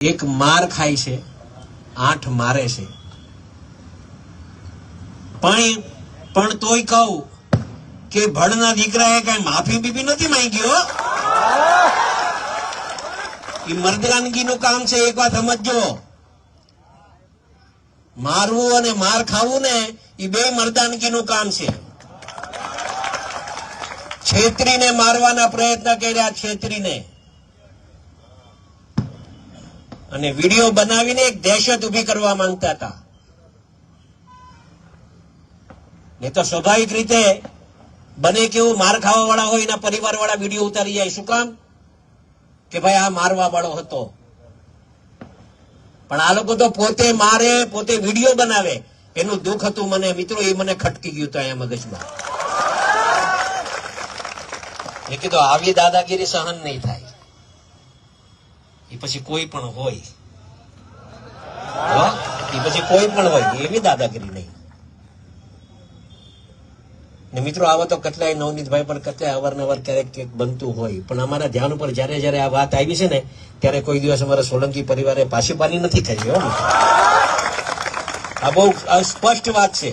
એક માર ખાય છે, 8 મારે છે, પણ તોય કહું કે ભણના દીકરાએ કઈ માફી બીબી નથી માંગી. એ મર્દાનગીનું કામ છે. એક વાત સમજજો, મારવું અને માર ખાવું ને એ બે મર્દાનગીનું કામ છે. છેતરીને મારવાના પ્રયત્ન કર્યા, છેતરીને, અને વિડીયો બનાવીને એક દહેશત ઉભી કરવા માંગતા હતા. ને તો સ્વાભાવિક રીતે બને કેવું, માર ખાવા વાળા હોય એના પરિવાર વાળા વિડીયો ઉતારી જાય. શું કામ? કે ભાઈ આ મારવા વાળો હતો. પણ આ લોકો તો પોતે મારે, પોતે વિડીયો બનાવે. એનું દુઃખ હતું મને મિત્રો, એ મને ખટકી ગયું હતું અહીંયા મગજમાં. મેં કીધું આવી દાદાગીરી સહન નહીં થાય. એ પછી કોઈ પણ હોય, એ પછી કોઈ પણ હોય, એવી દાદાગીરી નહીં. ને મિત્રો આવો તો કેટલાય નવનીતભાઈ પણ કેટલાય અવારનવાર ક્યારેક બનતું હોય. પણ અમારા ધ્યાન ઉપર જયારે આ વાત આવી છે ને, ત્યારે કોઈ દિવસ અમારા સોલંકી પરિવારે પાછીપાની નથી કરી. આ બહુ સ્પષ્ટ વાત છે,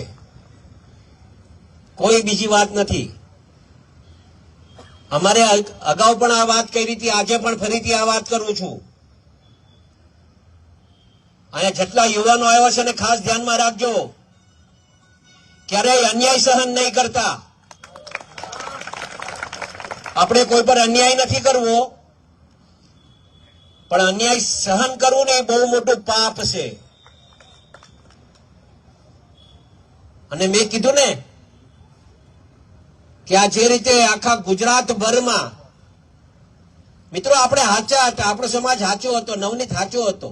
કોઈ બીજી વાત નથી. અમારે અગાઉ પણ આ વાત કરી હતી, આજે પણ ફરીથી આ વાત કરું છું. અહીંયા જેટલા યુવાનો આવ્યા છે ને, ખાસ ધ્યાનમાં રાખજો, ક્યારેય અન્યાય સહન નહીં કરતા. આપણે કોઈ પર અન્યાય નથી કરવો, પણ અન્યાય સહન કરવું ને એ બહુ મોટું પાપ છે. અને મેં કીધું ને કે આ જે રીતે આખા ગુજરાતભરમાં મિત્રો આપણે સાચા હતા, આપણો સમાજ સાચો હતો, નવનીત સાચો હતો.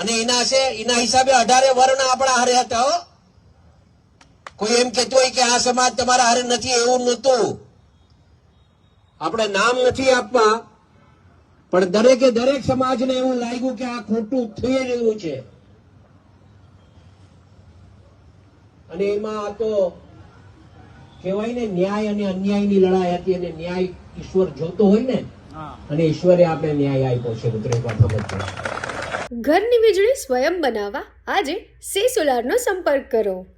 અને એના હિસાબે 18 વર્ણ આપણા હારે હતા. કોઈ એમ કહેતું હોય કે આ સમાજ તમારા હારે નથી, એવું નહોતું. આપણે નામ નથી આપવા, પણ દરેકે દરેક સમાજને એવું લાગ્યું કે આ ખોટું થઈ રહ્યું છે. અને એમાં આ તો કહેવાય ને, ન્યાય અને અન્યાયની લડાઈ હતી. અને ન્યાય ઈશ્વર જોતો હોય ને, અને ઈશ્વરે આપણે ન્યાય આપ્યો છે. મિત્રો એક વાત સમજજો, ઘરની વીજળી સ્વયં બનાવવા આજે સે સોલારનો સંપર્ક કરો.